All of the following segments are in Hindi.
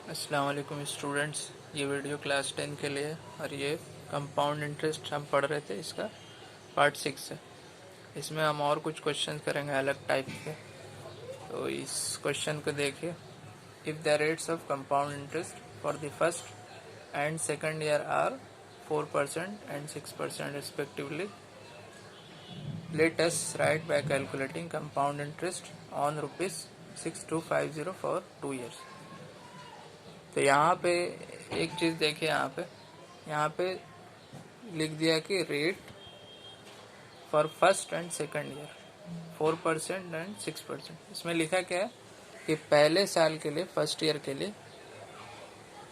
अस्सलाम वालेकुम स्टूडेंट्स। ये वीडियो क्लास 10 के लिए है और ये कंपाउंड इंटरेस्ट हम पढ़ रहे थे, इसका पार्ट 6 है। इसमें हम और कुछ क्वेश्चन करेंगे अलग टाइप के। तो इस क्वेश्चन को देखिए। If the rates of compound interest for the first and second year are 4% and 6% respectively, let us write by calculating compound interest on ₹6250 for 2 years। तो यहाँ पे एक चीज़ देखिए, यहाँ पे लिख दिया कि rate for first and second year 4% and 6%। इसमें लिखा क्या है कि पहले साल के लिए, फर्स्ट ईयर के लिए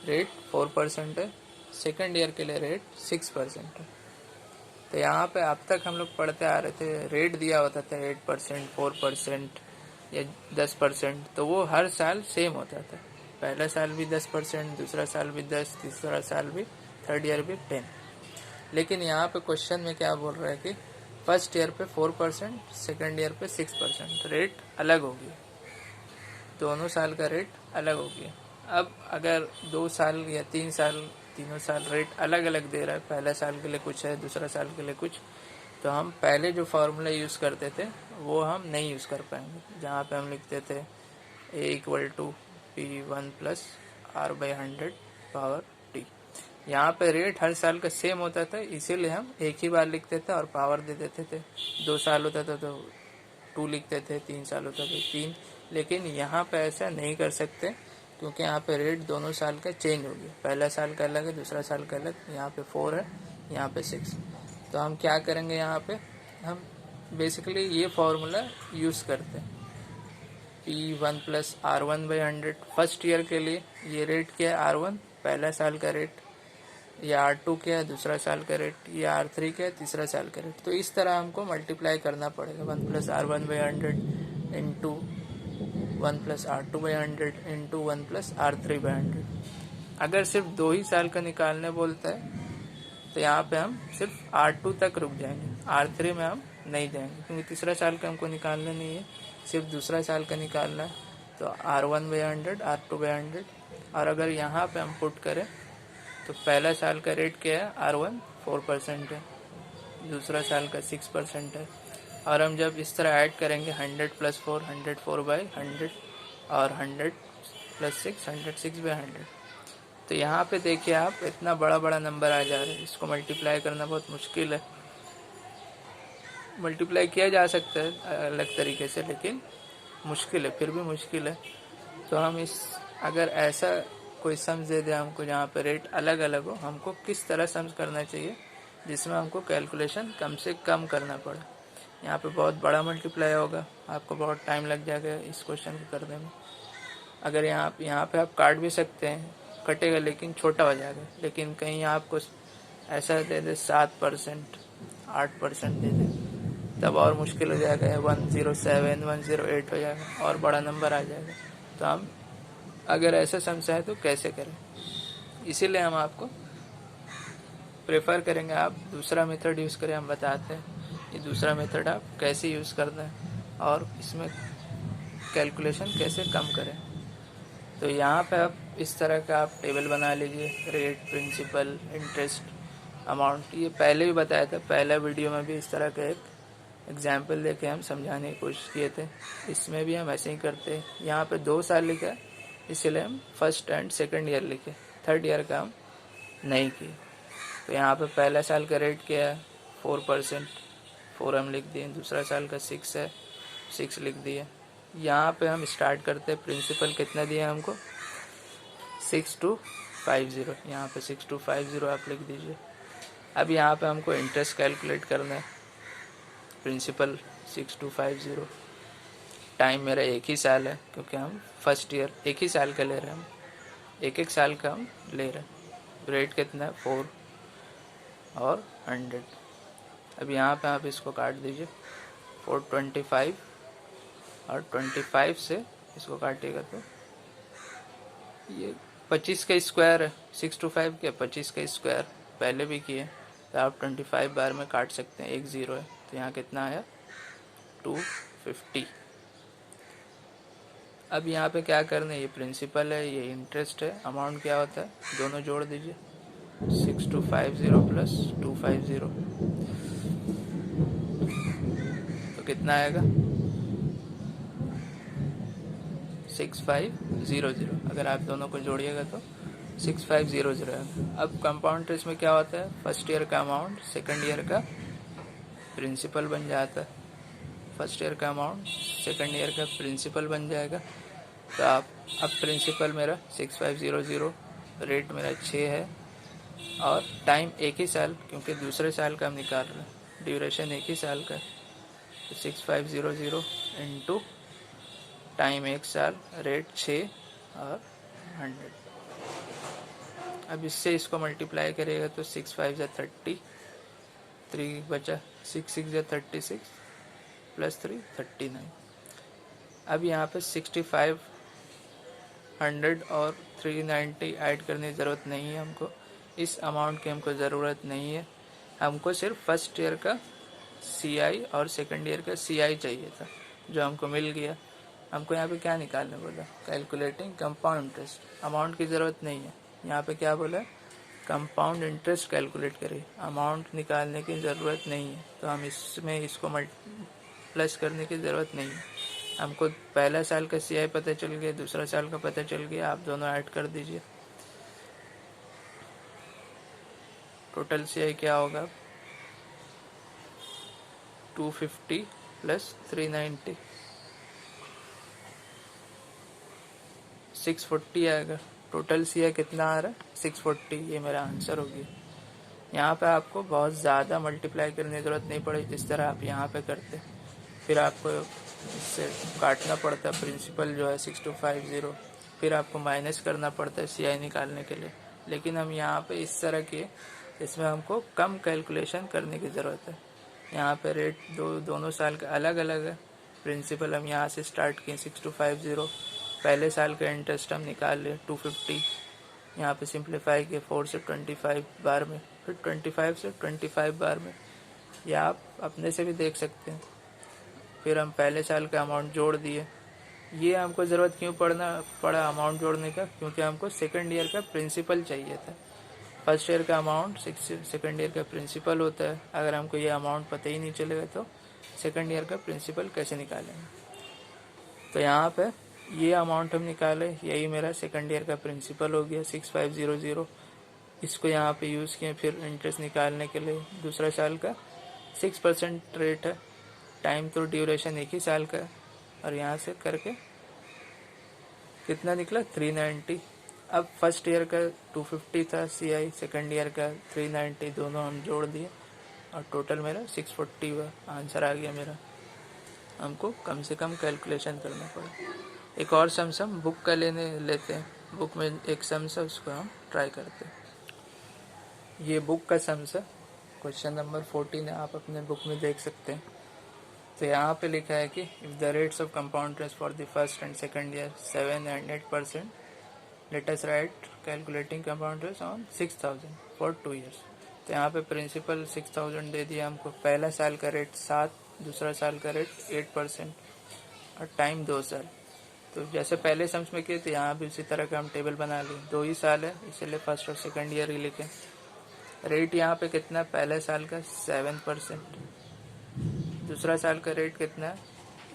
रेट 4% है, सेकंड ईयर के लिए रेट 6% है। तो यहाँ पे अब तक हम लोग पढ़ते आ रहे थे, रेट दिया होता था 8%, 4% या 10%, तो वो हर साल सेम होता था। पहला साल भी 10%, दूसरा साल भी 10, तीसरा साल भी, थर्ड ईयर भी 10। लेकिन यहाँ पे क्वेश्चन में क्या बोल रहा है कि फर्स्ट ईयर पे 4%, सेकंड ईयर पे 6%, रेट अलग होगी, दोनों साल का रेट अलग हो गया। अब अगर 2 साल या 3 साल, तीनों साल रेट अलग अलग दे रहा है, पहला साल के लिए कुछ है, दूसरा साल के लिए कुछ, तो हम पहले जो फार्मूला यूज़ करते थे वो हम नहीं यूज़ कर पाएंगे। जहाँ पे हम लिखते थे A=P1+R/100 यहाँ पे रेट हर साल का सेम होता था, इसीलिए हम एक ही बार लिखते थे और पावर दे देते थे। 2 साल होता था तो 2 लिखते थे, 3 साल होता था 3। लेकिन यहाँ पे ऐसा नहीं कर सकते, क्योंकि यहाँ पे रेट दोनों साल का चेंज हो गया। पहला साल का अलग है, दूसरा साल का अलग। यहाँ पे 4 है, यहाँ पे 6। तो हम क्या करेंगे, यहाँ पे हम बेसिकली ये फार्मूला यूज़ करते हैं। P1+R1/100 फर्स्ट ईयर के लिए ये रेट क्या है, R1 पहला साल का रेट, ये R2 क्या है, दूसरा साल का रेट, ये R3 क्या है, तीसरा साल का रेट। तो इस तरह हमको मल्टीप्लाई करना पड़ेगा। 1+R1/100 into 1+R2/100 into 1+R3/100। अगर सिर्फ 2 ही साल का निकालने बोलता है तो यहाँ पे हम सिर्फ R2 तक रुक जाएंगे, R3 में हम नहीं जाएंगे, क्योंकि तीसरा साल का हमको निकालना नहीं है, सिर्फ दूसरा साल का निकालना है। तो R1/100, R2/100। और अगर यहाँ पे हम पुट करें तो पहला साल का रेट क्या है, R1 4% है, दूसरा साल का 6% है। और हम जब इस तरह ऐड करेंगे 100+4, 104/100 और 100+6, 106/100, तो यहाँ पे देखिए आप, इतना बड़ा बड़ा नंबर आ जा रहा है। इसको मल्टीप्लाई करना बहुत मुश्किल है। मल्टीप्लाई किया जा सकता है अलग तरीके से, लेकिन मुश्किल है, फिर भी मुश्किल है। तो हम इस, अगर ऐसा कोई सम्स दे दे हमको जहाँ पे रेट अलग अलग हो, हमको किस तरह सम्स करना चाहिए जिसमें हमको कैलकुलेशन कम से कम करना पड़े। यहाँ पे बहुत बड़ा मल्टीप्लाई होगा, आपको बहुत टाइम लग जाएगा इस क्वेश्चन को करने में। अगर यहाँ पे आप काट भी सकते हैं, कटेगा लेकिन छोटा हो जाएगा। लेकिन कहीं आपको ऐसा दे दे 7%, 8% दे दे, तब और मुश्किल हो जाएगा। 107, 108 हो जाएगा और बड़ा नंबर आ जाएगा। तो हम अगर ऐसा समझा है तो कैसे करें, इसीलिए हम आपको प्रेफर करेंगे आप दूसरा मेथड यूज़ करें। हम बताते हैं ये दूसरा मेथड आप कैसे यूज़ करना है और इसमें कैलकुलेशन कैसे कम करें। तो यहाँ पे आप इस तरह का आप टेबल बना लीजिए, रेट, प्रिंसिपल, इंटरेस्ट, अमाउंट। ये पहले भी बताया था, पहला वीडियो में भी इस तरह का एक एग्जाम्पल देके हम समझाने की कोशिश किए थे। इसमें भी हम ऐसे ही करते हैं। यहाँ पे 2 साल लिखा, इसलिए हम फर्स्ट एंड सेकंड ईयर लिखे, थर्ड ईयर का हम नहीं किए। तो यहाँ पे पहला साल का रेट क्या है, 4%, 4 हम लिख दिए। दूसरा साल का 6 है, 6 लिख दिए। यहाँ पे हम स्टार्ट करते हैं। प्रिंसिपल कितना दिया हमको, 6250। यहाँ पे 6250 आप लिख दीजिए। अब यहाँ पे हमको इंटरेस्ट कैलकुलेट करना है। प्रिंसिपल 6250, टाइम मेरा एक ही साल है, क्योंकि हम फर्स्ट ईयर एक ही साल का ले रहे हैं, हम एक एक साल का हम ले रहे हैं। रेट कितना है, 4 और 100। अब यहाँ पे आप इसको काट दीजिए, 425 और 25 से इसको काटिएगा तो ये 25 का स्क्वायर है। 625 क्या, 25 का स्क्वायर पहले भी किए, तो आप 25 बार में काट सकते हैं, एक ज़ीरो है। तो यहाँ कितना आया, 250। अब यहाँ पे क्या करना है, ये प्रिंसिपल है, ये इंटरेस्ट है, अमाउंट क्या होता है, दोनों जोड़ दीजिए, 6250 प्लस 250, तो कितना आएगा 6500। अगर आप दोनों को जोड़िएगा तो 6500 है। अब कंपाउंड इंटरेस्ट में क्या होता है, फर्स्ट ईयर का अमाउंट सेकंड ईयर का प्रिंसिपल बन जाता है, फर्स्ट ईयर का अमाउंट सेकंड ईयर का प्रिंसिपल बन जाएगा। तो आप अब प्रिंसिपल मेरा 6500, रेट मेरा 6 है, और टाइम एक ही साल, क्योंकि दूसरे साल का हम निकाल रहे हैं, ड्यूरेशन एक ही साल का है, तो 6500 इंटू टाइम एक साल, रेट 6 और 100। अब इससे इसको मल्टीप्लाई करिएगा तो 6 5 जा 30, 3 बचा, 6 6 जा 36 प्लस 3 39। अब यहाँ पे 6500 और 390 ऐड करने की ज़रूरत नहीं है हमको, इस अमाउंट की हमको ज़रूरत नहीं है, हमको सिर्फ फर्स्ट ईयर का CI और सेकंड ईयर का CI चाहिए था, जो हमको मिल गया। हमको यहाँ पे क्या निकालने बोला, कैलकुलेटिंग कंपाउंड इंटरेस्ट, अमाउंट की ज़रूरत नहीं है। यहाँ पे क्या बोला, कंपाउंड इंटरेस्ट कैलकुलेट करिए, अमाउंट निकालने की ज़रूरत नहीं है। तो हम इसमें इसको प्लस करने की ज़रूरत नहीं है, हमको पहला साल का CI पता चल गया, दूसरा साल का पता चल गया, आप दोनों ऐड कर दीजिए। टोटल CI क्या होगा, 250 प्लस 390, 640 आएगा। टोटल CI कितना आ रहा है, 640, ये मेरा आंसर हो गया। यहाँ पे आपको बहुत ज़्यादा मल्टीप्लाई करने की ज़रूरत नहीं पड़ेगी, जिस तरह आप यहाँ पे करते, फिर आपको इससे काटना पड़ता है प्रिंसिपल जो है 6250, फिर आपको माइनस करना पड़ता है CI निकालने के लिए। लेकिन हम यहाँ पे इस तरह के, इसमें हमको कम कैलकुलेशन करने की ज़रूरत है। यहाँ पे रेट दोनों साल का अलग अलग है, प्रिंसिपल हम यहाँ से स्टार्ट किए 6250, पहले साल का इंटरेस्ट हम निकाल लिए 250, यहाँ पे सिंप्लीफाई किए 4 से 25 बार में, फिर 25 से 25 बार में, या आप अपने से भी देख सकते हैं। फिर हम पहले साल का अमाउंट जोड़ दिए। ये हमको ज़रूरत क्यों पड़ा अमाउंट जोड़ने का, क्योंकि हमको सेकंड ईयर का प्रिंसिपल चाहिए था। फर्स्ट ईयर का अमाउंट सेकंड ईयर का प्रिंसिपल होता है, अगर हमको ये अमाउंट पता ही नहीं चलेगा तो सेकंड ईयर का प्रिंसिपल कैसे निकालेंगे। तो यहाँ पे ये अमाउंट हम निकाले, यही मेरा सेकंड ईयर का प्रिंसिपल हो गया 6500, इसको यहाँ पे यूज़ किए फिर इंटरेस्ट निकालने के लिए। दूसरा साल का 6% रेट है, टाइम तो ड्यूरेशन एक ही साल का है, और यहाँ से करके कितना निकला 390। अब फर्स्ट ईयर का 250 था CI, सेकंड ईयर का 390, दोनों हम जोड़ दिए और टोटल मेरा 640 हुआ, आंसर आ गया मेरा। हमको कम से कम कैलकुलेशन करना पड़ा। एक और सम बुक का लेते हैं, बुक में एक सम है, उसको हम ट्राई करते हैं। ये बुक का सम है, क्वेश्चन नंबर 14 है, आप अपने बुक में देख सकते हैं। तो यहाँ पे लिखा है कि if the rates of compound interest for the first and second year 7 and 8%, late us right calculating compound interest on 6000 for 2 years। तो यहाँ पे प्रिंसिपल 6000 दे दिया हमको, पहला साल का रेट 7, दूसरा साल का रेट 8% और टाइम 2 साल। तो जैसे पहले सम्स में किए थे, यहाँ भी उसी तरह का हम टेबल बना लिए, 2 ही साल है इसलिए फर्स्ट और सेकंड ईयर ही लिखे। रेट यहाँ पे कितना, पहले साल का 7%, दूसरा साल का रेट कितना है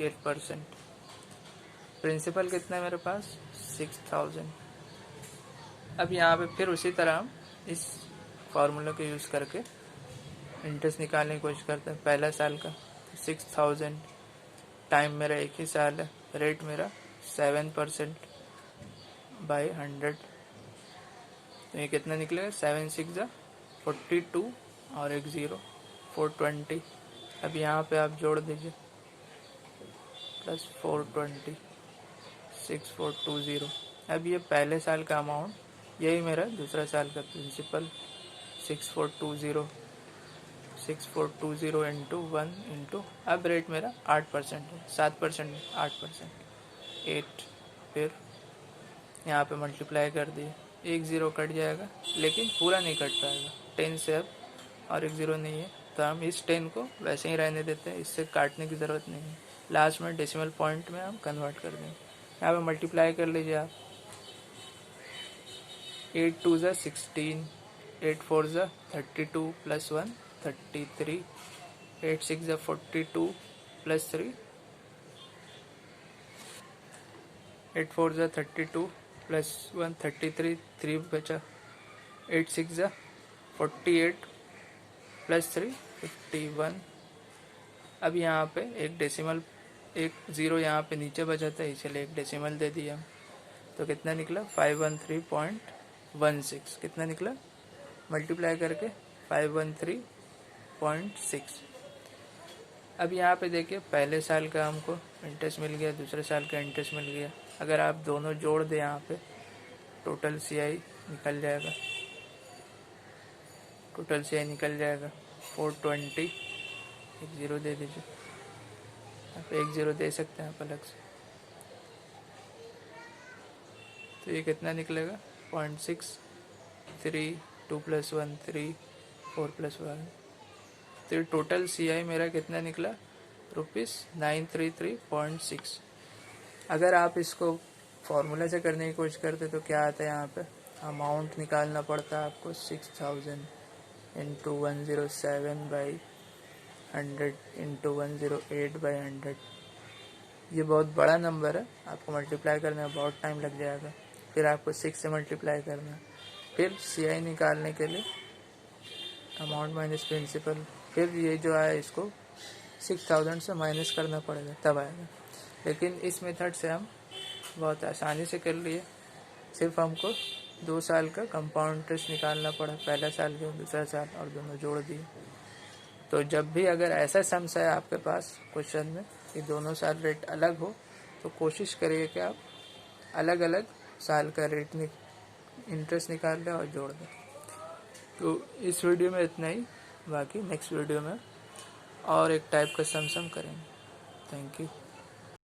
8%, प्रिंसिपल कितना है मेरे पास 6000। अब यहाँ पे फिर उसी तरह हम इस फार्मूला को यूज़ करके इंटरेस्ट निकालने की कोशिश करते हैं। पहला साल का 6000, टाइम मेरा एक ही साल है, रेट मेरा 7% बाई 100, तो ये कितना निकलेगा 7 6 42 और एक 0 420। अब यहाँ पे आप जोड़ दीजिए प्लस 420 6420। अब ये पहले साल का अमाउंट, यही मेरा दूसरा साल का प्रिंसिपल 6420 इंटू 1 इंटू, अब रेट मेरा 8% है, 7% 8%, 8, फिर यहाँ पे मल्टीप्लाई कर दिए, एक 0 कट जाएगा लेकिन पूरा नहीं कट पाएगा, 10 से अब और एक 0 नहीं है, तो हम इस 10 को वैसे ही रहने देते हैं, इससे काटने की ज़रूरत नहीं है। लास्ट में डेसिमल पॉइंट में हम कन्वर्ट कर देंगे। यहाँ पे मल्टीप्लाई कर लीजिए आप। 8 2 ज़ा 16, 8 4 ज़ा 32 प्लस 1 33, 8 6 ज़ा 42 प्लस 3, 8 4 ज़ा 32 प्लस 1 33, 3 बचा, 8 6 ज़ा 48 प्लस 3 51। अब यहाँ पे एक डेसिमल, एक ज़ीरो यहाँ पे नीचे बचा था, इसलिए एक डेसिमल दे दिया। तो कितना निकला 513.16। कितना निकला मल्टीप्लाई करके 513.6। अब यहाँ पे देखिए पहले साल का हमको इंटरेस्ट मिल गया, दूसरे साल का इंटरेस्ट मिल गया। अगर आप दोनों जोड़ दें यहाँ पे टोटल CI निकल जाएगा, टोटल CI निकल जाएगा 420। एक ज़ीरो दे दीजिए, आप एक ज़ीरो दे सकते हैं आप अलग से। तो ये कितना निकलेगा 0.6 3 2 + 1 3 4 + 1। तो ये टोटल CI मेरा कितना निकला ₹933.6। अगर आप इसको फॉर्मूला से करने की कोशिश करते तो क्या आता है, यहाँ पे अमाउंट निकालना पड़ता है आपको 6000 इंटू 107/100 इंटू 108/100। ये बहुत बड़ा नंबर है, आपको मल्टीप्लाई करने में बहुत टाइम लग जाएगा। फिर आपको 6 से मल्टीप्लाई करना है, फिर CI निकालने के लिए अमाउंट माइनस प्रिंसिपल, फिर ये जो आया इसको 6000 से माइनस करना पड़ेगा तब आएगा। लेकिन इस मेथड से हम बहुत आसानी से कर लिए। सिर्फ हमको 2 साल का कंपाउंड इंटरेस्ट निकालना पड़ा, पहला साल का दूसरा साल, और दोनों जोड़ दिए। तो जब भी अगर ऐसा सम्स है आपके पास क्वेश्चन में कि दोनों साल रेट अलग हो, तो कोशिश करिए कि आप अलग अलग साल का रेट इंटरेस्ट निकाल लें और जोड़ दें। तो इस वीडियो में इतना ही, बाकी नेक्स्ट वीडियो में और एक टाइप का सम करेंगे। Thank you.